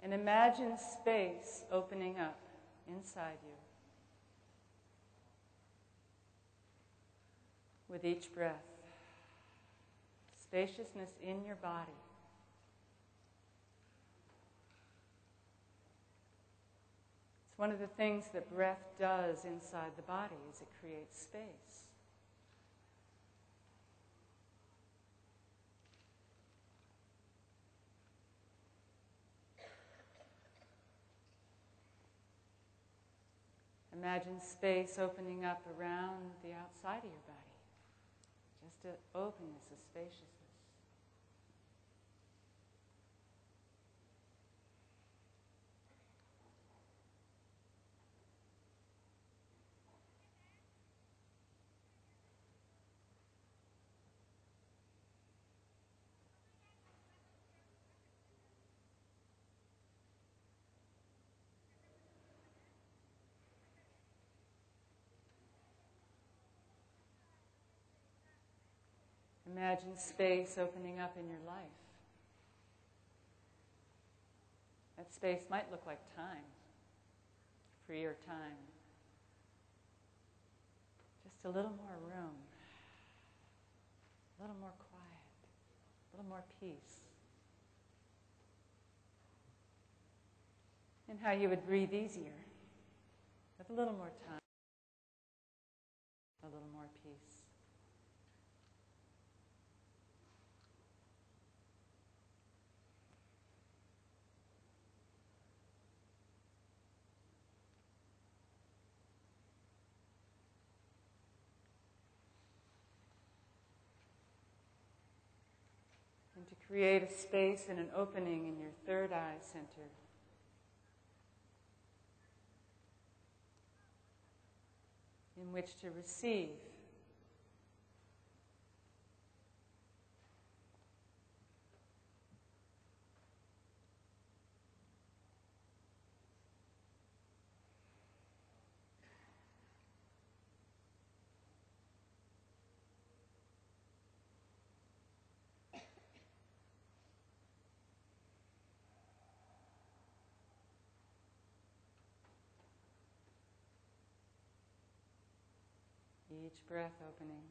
And imagine space opening up inside you with each breath. Spaciousness in your body. It's one of the things that breath does inside the body, is it creates space. Imagine space opening up around the outside of your body. Just an openness, a spaciousness. Imagine space opening up in your life. That space might look like time, freer time. Just a little more room, a little more quiet, a little more peace. And how you would breathe easier, with a little more time, a little more peace. And to create a space and an opening in your third eye center. In which to receive. Each breath opening.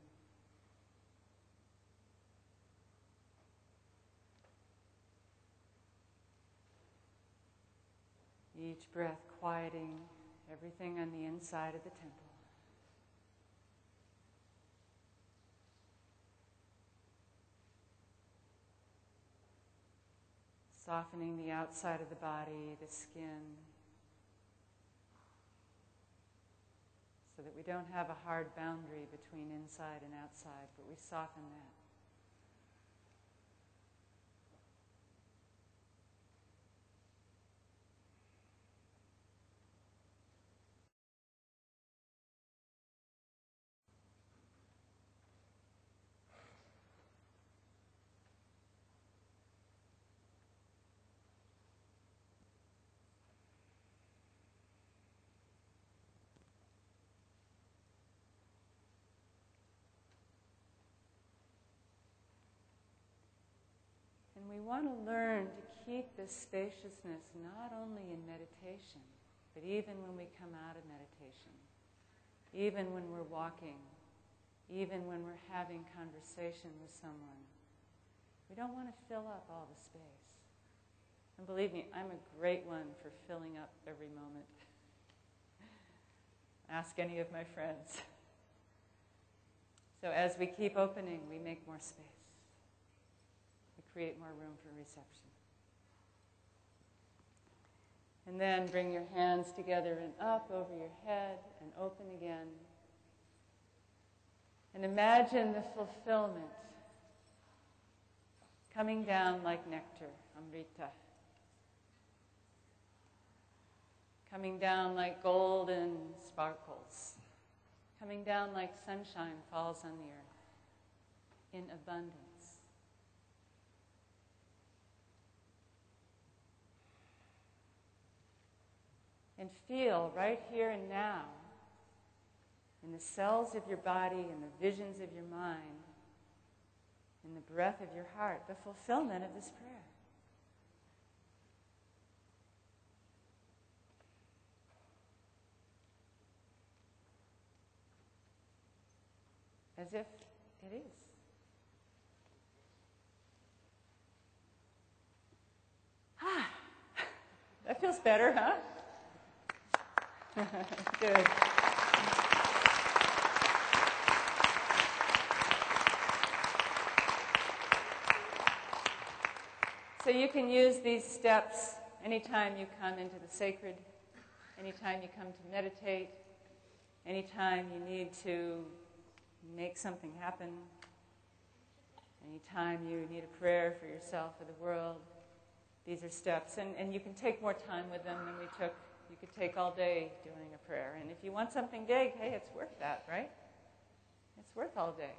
Each breath quieting everything on the inside of the temple. Softening the outside of the body, the skin, so that we don't have a hard boundary between inside and outside, but we soften that. And we want to learn to keep this spaciousness not only in meditation, but even when we come out of meditation, even when we're walking, even when we're having conversation with someone. We don't want to fill up all the space. And believe me, I'm a great one for filling up every moment. Ask any of my friends. So as we keep opening, we make more space. We create more room for reception. And then bring your hands together and up over your head and open again. And imagine the fulfillment coming down like nectar, amrita. Coming down like golden sparkles. Coming down like sunshine falls on the earth in abundance. And feel right here and now, in the cells of your body, in the visions of your mind, in the breath of your heart, the fulfillment of this prayer. as if it is. Ah, that feels better, huh? Good. So you can use these steps anytime you come into the sacred, anytime you come to meditate, anytime you need to make something happen, anytime you need a prayer for yourself or the world. These are steps, and you can take more time with them than we took. You could take all day doing a prayer, and if you want something big, hey, it's worth that, right? It's worth all day.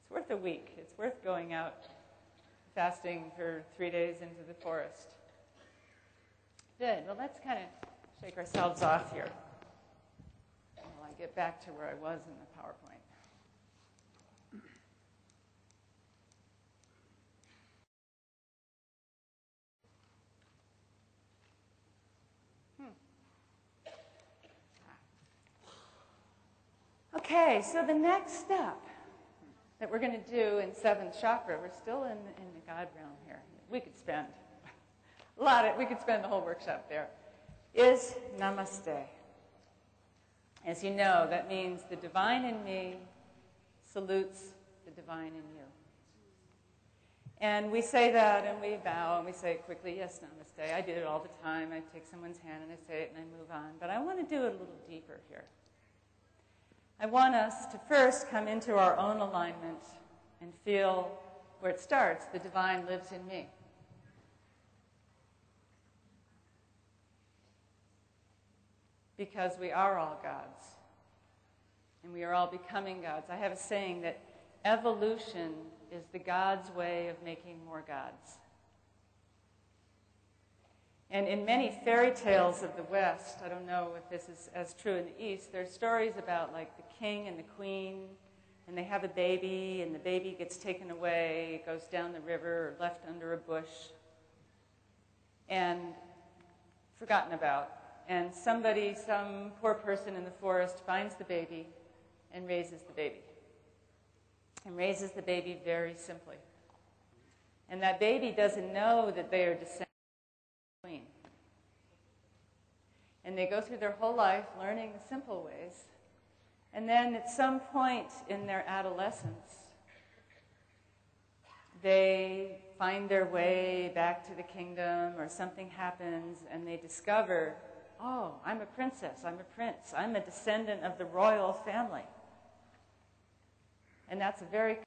It's worth a week. It's worth going out fasting for 3 days into the forest. Good. Well, let's kind of shake ourselves off here while I get back to where I was in the PowerPoint. Okay, so the next step that we're going to do in 7th chakra, we're still in the God realm here. We could spend we could spend the whole workshop there, is Namaste. As you know, that means the divine in me salutes the divine in you. And we say that and we bow and we say it quickly, yes, Namaste. I do it all the time. I take someone's hand and I say it and I move on. But I want to do it a little deeper here. I want us to first come into our own alignment and feel where it starts. The divine lives in me. Because we are all gods. And we are all becoming gods. I have a saying that evolution is the God's way of making more gods. And in many fairy tales of the West, I don't know if this is as true in the East, there's stories about like the king and the queen, and they have a baby, and the baby gets taken away, goes down the river, or left under a bush, and forgotten about. And some poor person in the forest finds the baby and raises the baby. And raises the baby very simply. And that baby doesn't know that they are descended from the queen. And they go through their whole life learning the simple ways. And then at some point in their adolescence, they find their way back to the kingdom, or something happens, and they discover, oh, I'm a princess, I'm a prince, I'm a descendant of the royal family. And that's a very